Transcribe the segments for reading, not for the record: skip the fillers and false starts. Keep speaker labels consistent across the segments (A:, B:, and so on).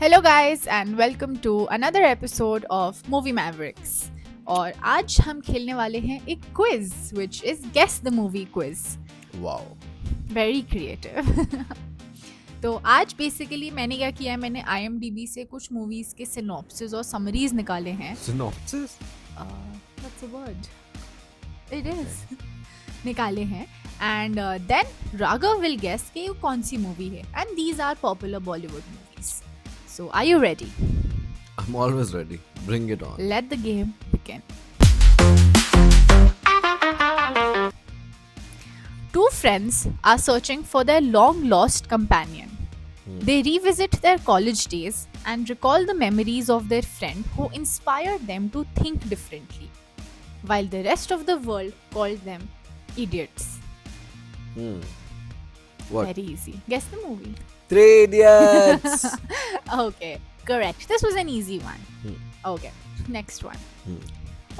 A: Hello guys and welcome to another episode of Movie Mavericks. और आज हम खेलने वाले हैं एक quiz which is guess the movie quiz.
B: Wow
A: very creative. तो आज बेसिकली मैंने क्या किया है, मैंने IMDb से कुछ मूवीज के सिनॉप्सिस और समरीज निकाले हैं।
B: Synopsis
A: what's a word, it is निकाले हैं and then Raghav will guess कि वो कौन सी मूवी है and these are popular Bollywood movies. So, are you ready?
B: I'm always ready. Bring it on.
A: Let the game begin. Two friends are searching for their long lost companion. They revisit their college days and recall the memories of their friend who inspired them to think differently, while the rest of the world called them idiots.
B: What?
A: Very easy. Guess the movie.
B: Three Idiots.
A: Okay, correct. This was an easy one. Okay, next one.
B: Hmm.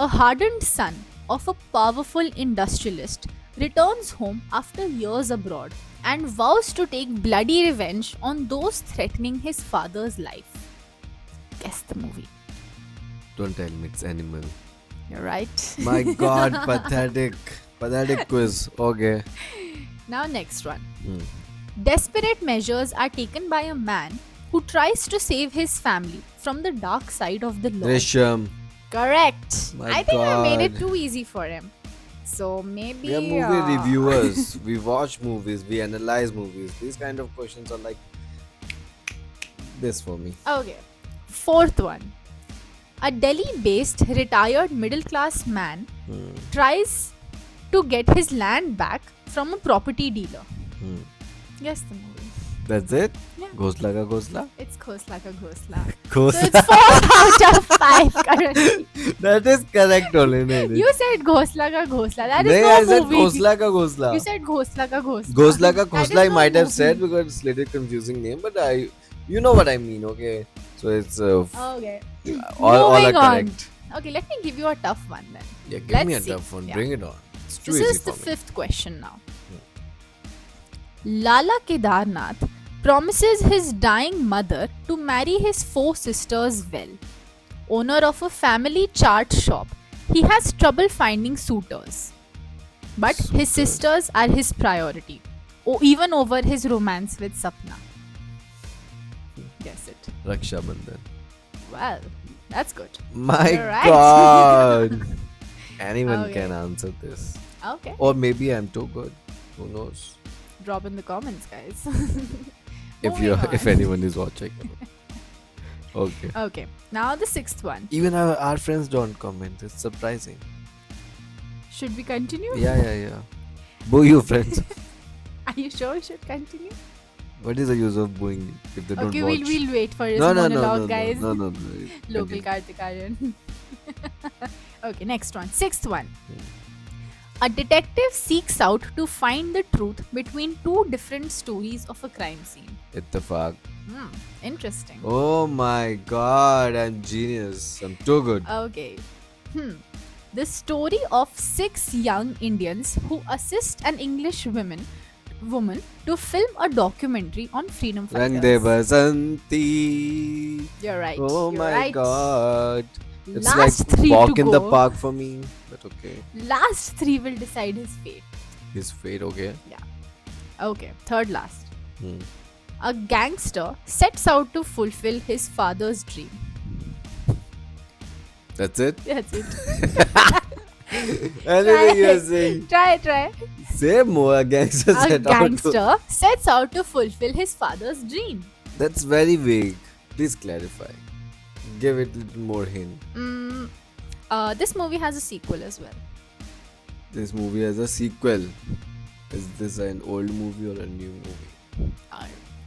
A: A hardened son of a powerful industrialist returns home after years abroad and vows to take bloody revenge on those threatening his father's life. Guess the movie.
B: Don't tell me it's Animal.
A: You're right.
B: My God, pathetic. Pathetic quiz. Okay.
A: Now, next one. Desperate measures are taken by a man who tries to save his family from the dark side of the law.
B: Drishyam.
A: Correct.
B: My
A: I think I made it
B: God.
A: too easy for him. So maybe.
B: We are movie reviewers. We watch movies. We analyze movies. These kind of questions are like this for me.
A: Okay. Fourth one. A Delhi-based retired middle-class man tries to get his land back from a property dealer. Guess the movie.
B: That's it?
A: Yeah.
B: Ghosla ka ghosla?
A: It's Khosla Ka Ghosla. So
B: Ghosla.
A: it's 4 out of 5 currently.
B: That is correct only.
A: You said Ghosla Ka Ghosla. That is
B: No,
A: no
B: I said
A: movie.
B: Ghosla ka ghosla.
A: You said Ghosla Ka Ghosla.
B: Ghosla ka
A: That
B: ghosla I
A: is no
B: might have
A: movie.
B: said because it's a little confusing name, but you know what I mean, okay? So it's
A: Okay.
B: all are
A: Moving on.
B: correct.
A: Okay, let me give you a tough one then.
B: Yeah, give me a
A: Let's see.
B: tough one.
A: Yeah.
B: Bring it on. It's too
A: This
B: easy
A: is the
B: for me.
A: fifth question now. Lala Kedarnath promises his dying mother to marry his 4 sisters well. Owner of a family chart shop, he has trouble finding suitors. But his
B: Suitors.
A: sisters are his priority, even over his romance with Sapna. Guess it.
B: Raksha Bandhan.
A: Well, that's good.
B: My
A: You're right.
B: God. Anyone
A: Okay.
B: can answer this.
A: Okay.
B: Or maybe I'm too good. Who knows?
A: Drop in the comments, guys.
B: If anyone is watching. Okay.
A: Okay, now the sixth one.
B: Even our friends don't comment. It's surprising.
A: Should we continue?
B: Yeah. Boo you friends.
A: Are you sure we should continue?
B: What is the use of booing if they don't
A: Okay,
B: watch?
A: we'll wait for his
B: No,
A: monologue, guys.
B: No.
A: Local
B: Continue.
A: Kartikayan. Okay, next one. Sixth one. A detective seeks out to find the truth between 2 different stories of a crime scene.
B: Ittefaq.
A: Interesting.
B: Oh my God, I'm genius. I'm too good.
A: Okay. The story of 6 young Indians who assist an English woman to film a documentary on freedom
B: Rang de
A: fighters.
B: basanti.
A: You're right.
B: Oh
A: You're
B: my
A: right.
B: God. It's
A: Last
B: like
A: 3
B: walk
A: to
B: in
A: go.
B: the park for me. But okay.
A: Last 3 will decide his fate.
B: His fate, okay.
A: Okay, third last.
B: Hmm.
A: A gangster sets out to fulfill his father's dream.
B: That's it?
A: That's it.
B: Anything you're saying.
A: Try.
B: Say more. Gangster
A: A
B: set out to.
A: gangster sets out to fulfill his father's dream.
B: That's very vague. Please clarify. Give it a little more hint.
A: This movie has a sequel as well.
B: This movie has a sequel. Is this an old movie or a new movie?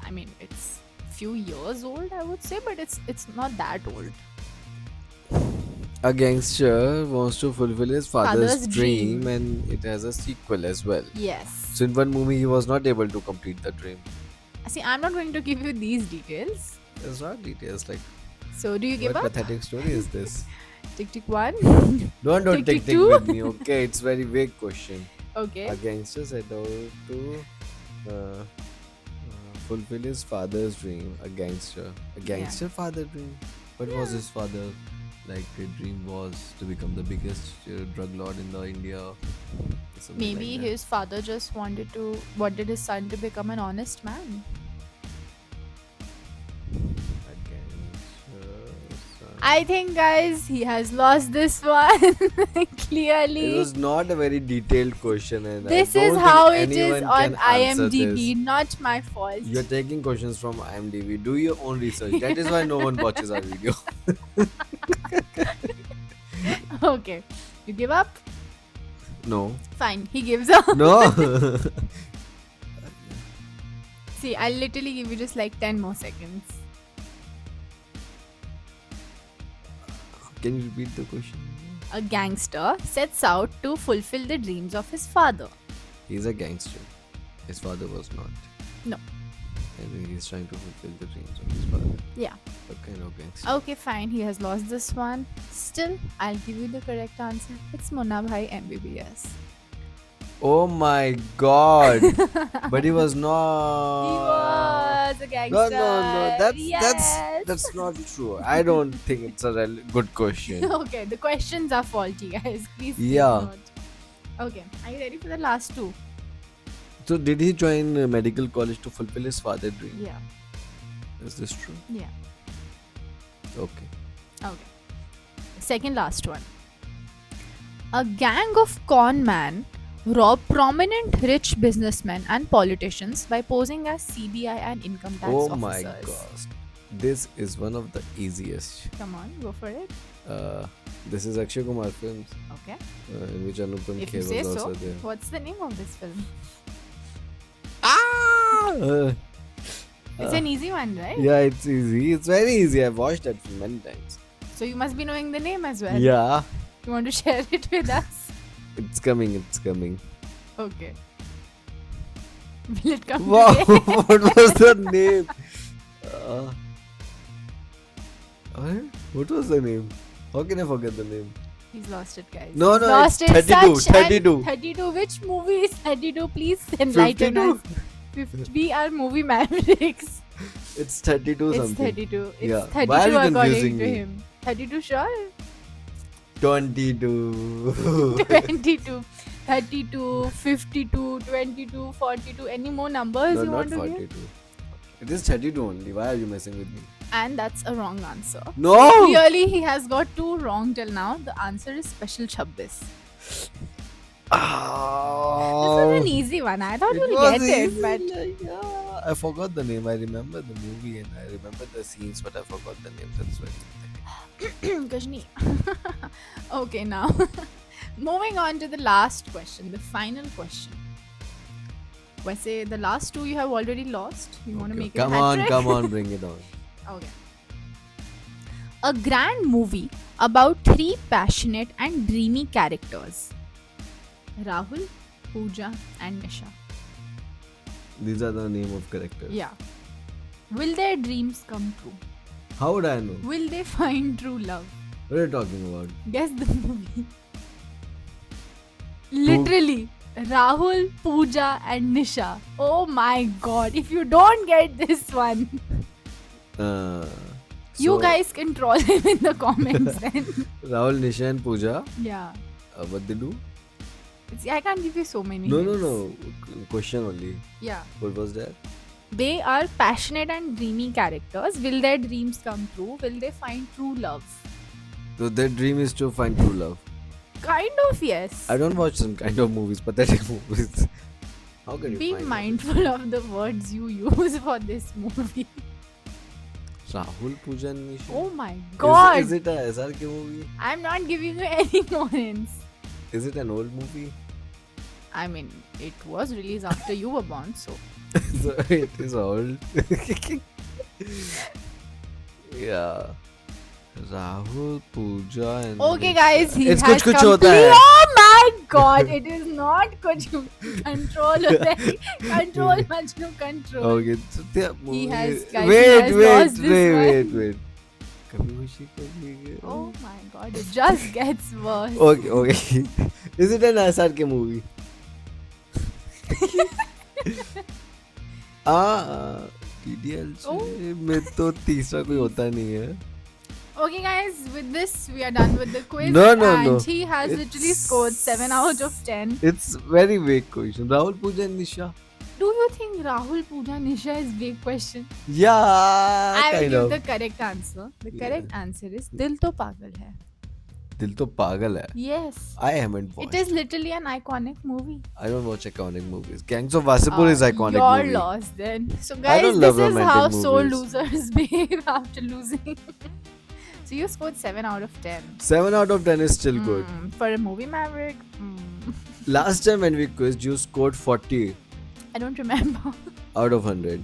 A: I mean, it's few years old, I would say, but it's not that old.
B: A gangster wants to fulfill his father's
A: Father's
B: dream,
A: dream.
B: and it has a sequel as well.
A: Yes.
B: So in one movie he was not able to complete the dream.
A: See, I'm not going to give you these details.
B: There's not details like
A: So, do you give
B: what
A: up?
B: pathetic story is this?
A: Tick tick 1.
B: Don't
A: Tick,
B: tick
A: tick, two.
B: with me, okay? It's very vague question.
A: Okay.
B: A gangster set out to fulfill his father's dream, a gangster. A gangster father dream? What was his father? Like, the dream was to become the biggest drug lord in the India. Something
A: Maybe
B: like that.
A: his father just wanted his son to become an honest man.
B: A gangster son.
A: I think, guys, he has lost this one.
B: It
A: Clearly.
B: was not a very detailed question, and
A: This
B: I
A: is
B: don't
A: how
B: think
A: it is
B: anyone
A: on
B: can answer
A: IMDb,
B: this.
A: not my fault.
B: You're taking questions from IMDb. Do your own research. That is why no one watches our video.
A: Okay. You give up?
B: No.
A: Fine. He gives up.
B: No.
A: See, I'll literally give you just like 10 more seconds.
B: Can you repeat the question?
A: A gangster sets out to fulfill the dreams of his father.
B: He's a gangster. His father was not.
A: No.
B: And he's trying to fulfill the dreams of his father.
A: Yeah.
B: What kind of gangster?
A: Okay, fine. He has lost this one. Still, I'll give you the correct answer. It's Munna Bhai MBBS.
B: Oh my god. But he was not.
A: He was a gangster.
B: No.
A: Yes.
B: That's not true. I don't think it's a good question.
A: Okay, the questions are faulty, guys. Please take
B: Yeah.
A: note. Okay, are you ready for the last two?
B: So did he join medical college to fulfill his father's dream?
A: Yeah.
B: Is this true?
A: Yeah.
B: Okay.
A: Okay. Second last one. A gang of con men rob prominent rich businessmen and politicians by posing as CBI and income tax
B: Oh
A: officers.
B: my gosh. This is one of the easiest.
A: Come on, go for it.
B: This is Akshay Kumar films,
A: Okay.
B: in which Anupam
A: If you
B: Kher
A: say
B: was
A: so,
B: also there.
A: what's the name of this film?
B: Ah!
A: It's an easy one, right?
B: Yeah, it's easy. It's very easy. I've watched that film many times.
A: So you must be knowing the name as well.
B: Yeah,
A: You want to share it with us?
B: it's coming. It's coming.
A: Okay. Will it come
B: Wow,
A: today?
B: what was the name? What was the name? How can I forget the name?
A: He's lost it, guys.
B: No,
A: He's
B: no,
A: lost
B: it's
A: it.
B: 32,
A: Such an-
B: 32.
A: 32. Which movie is 32? Please enlighten
B: 52?
A: us. We are movie mavericks.
B: It's 32
A: It's
B: something.
A: 32. It's
B: Yeah.
A: 32
B: Why are you
A: according
B: confusing
A: to
B: me?
A: him. 32 sure?
B: 22.
A: 22. 32, 52, 22, 42. Any more numbers
B: No,
A: you
B: not
A: want to
B: 42.
A: give?
B: It is 32 only. Why are you messing with me?
A: And that's a wrong answer.
B: No!
A: Clearly, he has got two wrong till now. The answer is Special 26. This was an easy one. I thought you'll
B: was
A: get it,
B: easy,
A: but
B: like, yeah. I forgot the name. I remember the movie and I remember the scenes, but I forgot the name. That's why.
A: Kashni. Okay, now moving on to the last question, the final question. Say the last two you have already lost. You want to
B: Okay,
A: make it
B: come
A: a
B: on,
A: hat-trick?
B: come on, bring it on.
A: Okay. A grand movie about three passionate and dreamy characters: Rahul, Pooja, and Nisha.
B: These are the name of characters.
A: Yeah. Will their dreams come true?
B: How would I know?
A: Will they find true love?
B: What are you talking about?
A: Guess the movie. Literally, Rahul, Pooja, and Nisha. Oh my god, if you don't get this one, you
B: So,
A: guys can troll him in the comments then.
B: Rahul, Nisha, and Pooja.
A: Yeah.
B: What they do?
A: See, I can't give you so many
B: No,
A: hints.
B: Question only.
A: Yeah.
B: What was that?
A: They are passionate and dreamy characters. Will their dreams come true? Will they find true love?
B: So their dream is to find true love.
A: Kind of, yes.
B: I don't watch some kind of movies, pathetic movies. How can you
A: Be
B: find
A: mindful of the words you use for this movie.
B: love? Rahul, Pooja, and Nisha.
A: Oh my god.
B: Is it a SRK movie?
A: I'm not giving you any more hints.
B: Is it an old movie?
A: I mean, it was released after you were born, so.
B: So it is old. Yeah. Rahul, Pooja, and
A: Okay,
B: Nisha.
A: guys, he
B: It's
A: has
B: kuch hota
A: complete.
B: hai.
A: Oh my god, it is not kuch. Control, control, Majnu, control.
B: Okay, so the movie.
A: has- guys, he has lost this
B: Wait. Kabhi Khushi Kabhi Gum.
A: Oh my god, it just gets worse.
B: Okay. Is it an SRK movie? DDLJ में तो तीसरा कोई होता नहीं है.
A: Okay, guys, with this, we are done with the quiz.
B: No, no,
A: and
B: no.
A: he has literally
B: It's-
A: scored 7 out of 10.
B: It's very vague question. Rahul, Pooja and Nisha.
A: Do you think Rahul Pooja Nisha is big question?
B: Yeah,
A: I will
B: kind
A: give
B: of.
A: the correct answer. The correct answer is Dil To Pagal Hai.
B: दिल तो पागल है.
A: Yes.
B: I haven't watched.
A: It is literally an iconic movie.
B: I don't watch iconic movies. Gangs of Wasseypur is iconic
A: You're
B: movie.
A: lost then. So
B: I
A: guys,
B: don't
A: this
B: love
A: is
B: romantic
A: how sore
B: movies.
A: losers behave after losing. So you scored 7 out of 10.
B: 7 out of 10 is still good.
A: For a movie maverick,
B: Last time when we quizzed, you scored 40
A: I don't remember.
B: out of 100.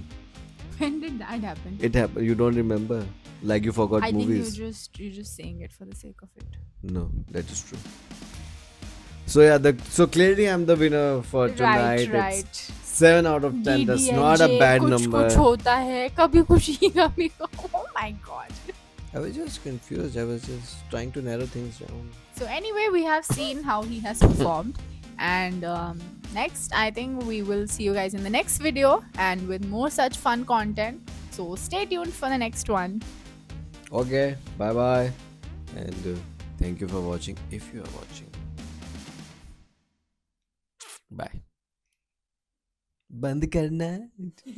A: When did that happen?
B: It happened. You don't remember? Like you forgot
A: I think
B: movies.
A: you're just saying it for the sake of it.
B: No, that is true. So yeah, so clearly I'm the winner for tonight.
A: Right.
B: It's 7 out of 10. That's not a
A: DDLJ,
B: bad
A: कुछ
B: number.
A: कुछ होता है कभी खुशी कभी गम. Oh my god.
B: I was just confused. I was just trying to narrow things down.
A: So anyway, we have seen how he has performed, and next I think we will see you guys in the next video and with more such fun content. So stay tuned for the next one.
B: Okay, bye bye. And thank you for watching if you are watching. Bye. बंद करना.